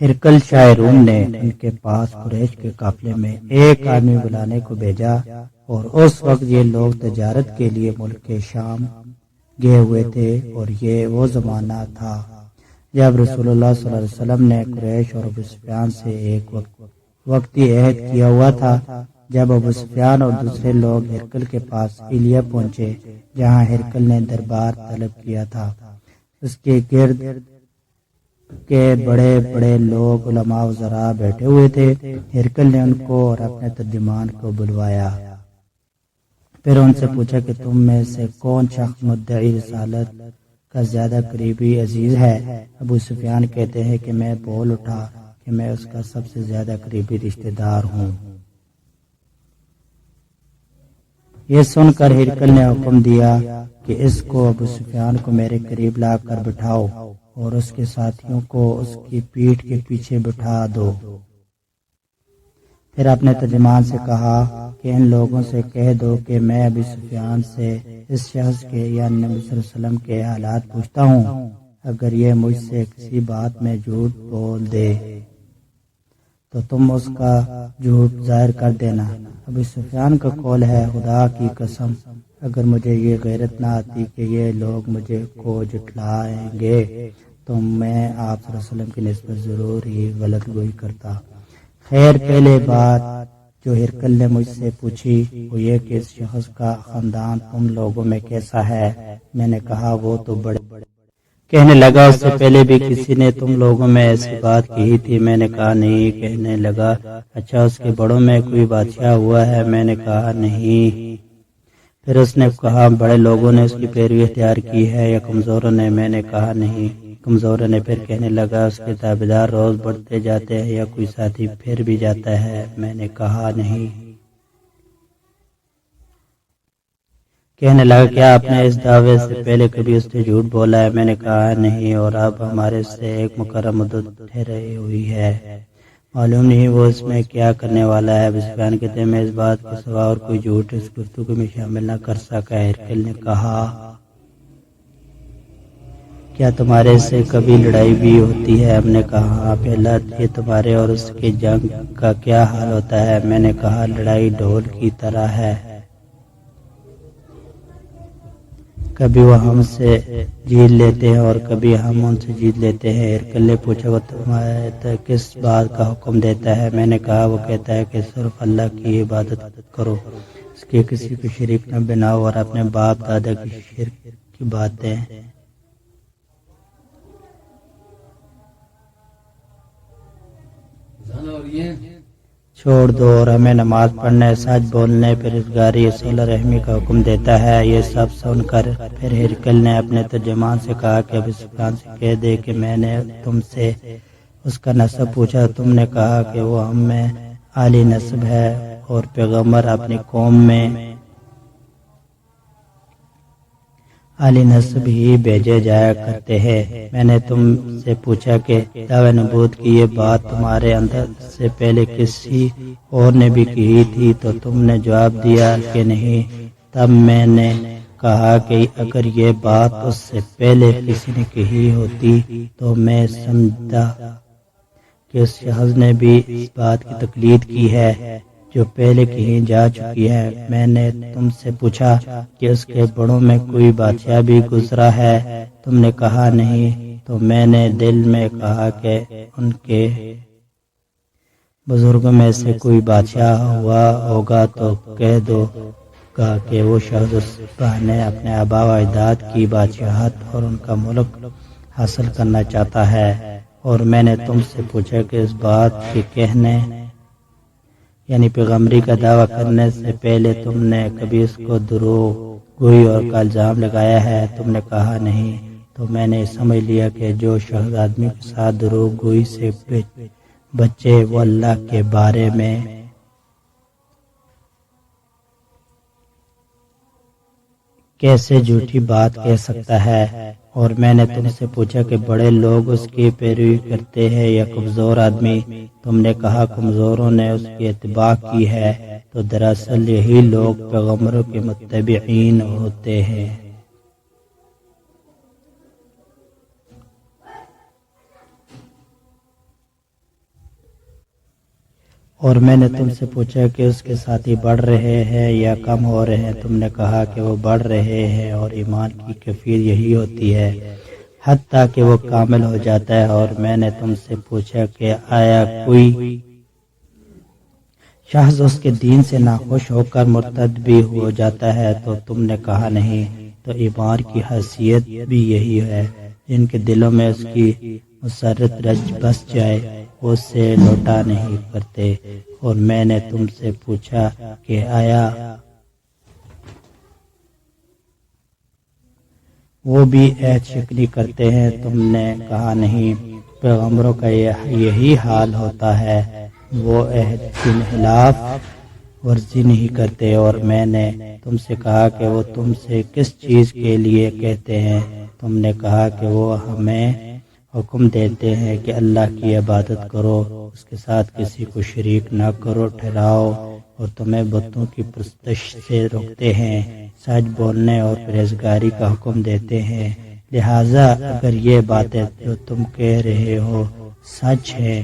ہرقل شاہ روم نے ان کے پاس قریش کے قافلے میں ایک آدمی بلانے کو بھیجا، اور اس وقت یہ لوگ تجارت کے لیے ملک شام گئے ہوئے تھے، اور یہ وہ زمانہ تھا جب رسول اللہ صلی اللہ علیہ وسلم نے قریش اور ابو سفیان سے ایک وقتی عہد کیا ہوا تھا۔ جب ابو سفیان اور دوسرے لوگ ہرقل کے پاس ایلیا پہنچے، جہاں ہرقل نے دربار طلب کیا تھا، اس کے گرد کے بڑے بڑے لوگ علماء وزراء بیٹھے ہوئے تھے۔ ہرقل نے ان کو اور اپنے ترجمان کو بلوایا، پھر ان سے پوچھا کہ تم میں سے کون شخص مدعی رسالت کا زیادہ قریبی عزیز ہے؟ ابو سفیان کہتے ہیں کہ میں بول اٹھا کہ میں اس کا سب سے زیادہ قریبی رشتہ دار ہوں۔ یہ سن کر ہرقل نے حکم دیا کہ اس کو ابو سفیان کو میرے قریب لا کر بٹھاؤ اور اس کے ساتھیوں کو اس کی پیٹھ کے پیچھے بٹھا دو۔ پھر اپنے ترجمان سے کہا کہ ان لوگوں سے کہہ دو کہ میں ابو سفیان سے اس شخص کے یعنی نبی صلی اللہ علیہ وسلم کے حالات پوچھتا ہوں، اگر یہ مجھ سے کسی بات میں جھوٹ بول دے تو تم اس کا جھوٹ ظاہر کر دینا۔ ابو سفیان کا قول ہے، خدا کی قسم اگر مجھے یہ غیرت نہ آتی کہ یہ لوگ مجھے کو جھٹلائیں گے تو میں آپ صلی اللہ علیہ وسلم کی نسبت ضرور ہی غلط گوئی کرتا۔ خیر، پہلے بات جو ہرقل نے مجھ سے پوچھی وہ یہ کہ اس شخص کا خاندان تم لوگوں میں کیسا ہے؟ میں نے کہا وہ تو بڑے کہنے لگا اس سے پہلے بھی کسی نے تم لوگوں میں ایسی بات کہی تھی؟ میں نے کہا نہیں۔ کہنے لگا اچھا اس کے بڑوں میں کوئی بادشاہ ہوا ہے؟ میں نے کہا نہیں۔ پھر اس نے کہا بڑے لوگوں نے اس کی پیروی اختیار کی ہے یا کمزوروں نے؟ میں نے کہا نہیں، کمزوروں نے۔ پھر کہنے لگا اس کے تابعدار روز بڑھتے جاتے ہیں یا کوئی ساتھی پھر بھی جاتا ہے؟ میں نے کہا نہیں۔ کہنے لگا کیا آپ نے اس دعوے سے پہلے کبھی اس سے جھوٹ بولا ہے؟ میں نے کہا نہیں، اور اب ہمارے سے ایک مقررہ مدت ٹھہری ہوئی ہے، معلوم نہیں وہ اس میں کیا کرنے والا ہے۔ ابو سفیان کہتے ہیں میں اس بات کے سوا اور کوئی جھوٹ اس گفتگو میں شامل نہ کر سکا۔ ہرقل نے کہا کیا تمہارے سے کبھی لڑائی بھی ہوتی ہے؟ ہم نے کہا ہاں۔ پہلا یہ تمہارے اور اس کے جنگ کا کیا حال ہوتا ہے؟ میں نے کہا لڑائی ڈھول کی طرح ہے، کبھی وہ ہم سے جیت لیتے ہیں اور کبھی ہم ان سے جیت لیتے ہیں۔ ہرقل نے پوچھا وہ تمہیں کس بات کا حکم دیتا ہے؟ میں نے کہا وہ کہتا ہے کہ صرف اللہ کی عبادت کرو، اس کے کسی کو شریک نہ بناؤ اور اپنے باپ دادا کی شرک کی باتیں چھوڑ دو اور ہمیں نماز پڑھنے، سچ بولنے، پرہیزگاری، صلہ رحمی کا حکم دیتا ہے۔ یہ سب سن کر پھر ہرقل نے اپنے ترجمان سے کہا کہ ابو سفیان سے کہہ دے کہ میں نے تم سے اس کا نسب پوچھا، تم نے کہا کہ وہ ہم میں عالی نسب ہے اور پیغمبر اپنی قوم میں عالی نسب ہی بھیجے جایا کرتے ہیں۔ میں نے تم سے پوچھا کہ دعوی نبوت کی یہ بات تمہارے اندر سے پہلے کسی اور نے بھی کہی تھی تو تم نے جواب دیا کہ نہیں۔ تب میں نے کہا کہ اگر یہ بات اس سے پہلے کسی نے کہی ہوتی تو میں سمجھتا کہ اس شخص نے بھی اس بات کی تقلید کی ہے جو پہلے کہیں جا چکی ہے۔ میں نے تم سے پوچھا کہ اس کے بڑوں میں کوئی بادشاہ بھی گزرا ہے؟ تم نے کہا نہیں۔ تو میں نے دل میں کہا کہ ان کے بزرگوں میں سے کوئی بادشاہ ہوا ہوگا تو کہہ دو گا کہ وہ شخص اس بہانے اپنے آباء و اجداد کی بادشاہت اور ان کا ملک حاصل کرنا چاہتا ہے۔ اور میں نے تم سے پوچھا کہ اس بات کے کہنے یعنی پیغمبری کا دعویٰ کرنے سے پہلے تم نے کبھی اس کو دروغ گوئی اور کا الزام لگایا ہے؟ تم نے کہا نہیں۔ تو میں نے سمجھ لیا کہ جو شخص آدمی کے ساتھ دروغ گوئی سے بچے وہ اللہ کے بارے میں کیسے جھوٹی بات کہہ سکتا ہے؟ اور میں نے تم سے پوچھا کہ بڑے لوگ اس کی پیروی کرتے ہیں یا کمزور آدمی؟ تم نے کہا کمزوروں نے اس کی اتباع کی ہے۔ تو دراصل یہی لوگ پیغمبروں کے متبعین ہوتے ہیں۔ اور میں نے تم سے پوچھا کہ اس کے ساتھی بڑھ رہے ہیں یا کم ہو رہے ہیں، تم نے کہا کہ وہ بڑھ رہے ہیں، اور ایمان کی کیفیت یہی ہوتی ہے حتیٰ کہ وہ کامل ہو جاتا ہے۔ اور میں نے تم سے پوچھا کہ آیا کوئی شخص اس کے دین سے ناخوش ہو کر مرتد بھی ہو جاتا ہے، تو تم نے کہا نہیں۔ تو ایمان کی حیثیت بھی یہی ہے، جن کے دلوں میں اس کی مسرت رچ بس جائے وہ اس سے لوٹا نہیں کرتے۔ اور میں نے تم سے پوچھا کہ آیا وہ بھی عہد شکنی کرتے ہیں، تم نے کہا نہیں۔ پیغمبروں کا یہی حال ہوتا ہے، وہ عہد کی خلاف ورزی نہیں کرتے۔ اور میں نے تم سے کہا کہ وہ تم سے کس چیز کے لیے کہتے ہیں، تم نے کہا کہ وہ ہمیں حکم دیتے ہیں کہ اللہ کی عبادت کرو، اس کے ساتھ کسی کو شریک نہ کرو ٹھہراؤ، اور تمہیں بتوں کی پرستش سے روکتے ہیں، سچ بولنے اور پرہیزگاری کا حکم دیتے ہیں۔ لہذا اگر یہ باتیں جو تم کہہ رہے ہو سچ ہے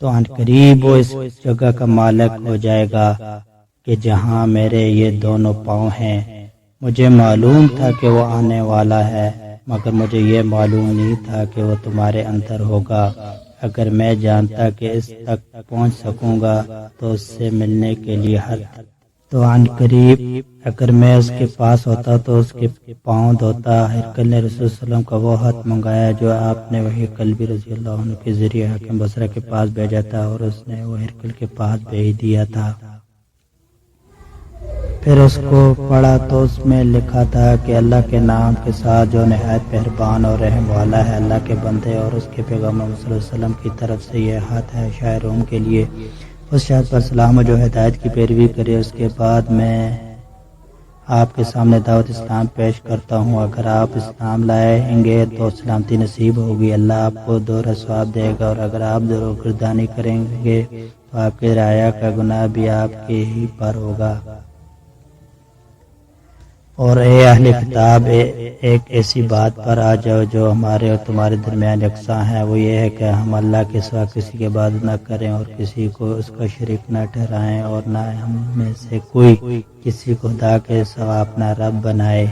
تو ان قریب وہ اس جگہ کا مالک ہو جائے گا کہ جہاں میرے یہ دونوں پاؤں ہیں۔ مجھے معلوم تھا کہ وہ آنے والا ہے، مگر مجھے یہ معلوم نہیں تھا کہ وہ تمہارے اندر ہوگا۔ اگر میں جانتا کہ اس تک پہنچ سکوں گا تو اس سے ملنے کے لیے تو عن قریب اگر میں اس کے پاس ہوتا تو اس کے پاؤں دھوتا۔ ہرقل نے رسول صلی اللہ علیہ وسلم کا وہ خط منگایا جو آپ نے وحی قلبی رضی اللہ عنہ کے ذریعے حاکم بصرہ کے پاس بھیجا تھا، اور اس نے وہ ہرقل کے پاس بھیج دیا تھا۔ پھر اس کو پڑھا تو اس میں لکھا تھا کہ اللہ کے نام کے ساتھ جو نہایت مہربان اور رحم والا ہے۔ اللہ کے بندے اور اس کے پیغمبر صلی اللہ علیہ وسلم کی طرف سے یہ خط ہے شاہ روم کے لیے، اس شخص پر سلام جو ہدایت کی پیروی کرے۔ اس کے بعد میں آپ کے سامنے دعوت اسلام پیش کرتا ہوں، اگر آپ اسلام لائیں گے تو سلامتی نصیب ہوگی، اللہ آپ کو دوہرا ثواب دے گا، اور اگر آپ روگردانی کریں گے تو آپ کے رعایا کا گناہ بھی آپ کے ہی پر ہوگا۔ اور اے اہل کتاب، ایک ایسی بات پر آ جاؤ جو ہمارے اور تمہارے درمیان یکساں ہے، وہ یہ ہے کہ ہم اللہ کے سوا کسی کی عبادت نہ کریں اور کسی کو اس کا شریک نہ ٹھہرائیں، اور نہ ہم میں سے کوئی کسی کو خدا کے سوا اپنا رب بنائے۔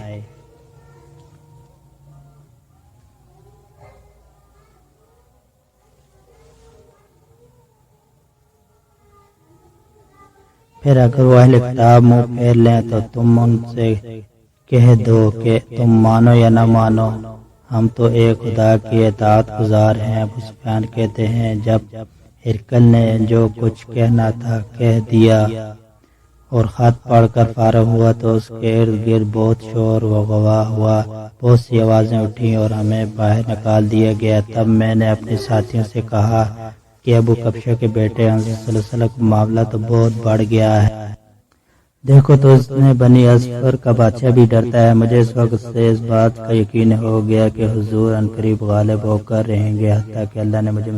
پھر اگر وہ اہل کتاب منہ پھیر لیں تو تم ان سے کہہ دو کہ تم مانو یا نہ مانو، ہم تو ایک خدا کی اطاعت گزار ہیں۔ ابو سفیان کہتے ہیں جب ہرقل نے جو کچھ کہنا تھا کہہ دیا اور خط پڑھ کر فارغ ہوا تو اس کے ارد گرد بہت شور و غوا ہوا، بہت سی آوازیں اٹھیں اور ہمیں باہر نکال دیا گیا۔ تب میں نے اپنے ساتھیوں سے کہا کہ ابو کبشہ کے بیٹے حضرت صلی اللہ علیہ وسلم کا معاملہ تو بہت بڑھ گیا ہے، دیکھو تو اس نے بنی اصفر کا بادشاہ بھی ڈرتا ہے۔ مجھے اس وقت سے اس بات کا یقین ہو گیا کہ حضور عنقریب غالب ہو کر رہیں گے، حتیٰ کہ اللہ نے مجھے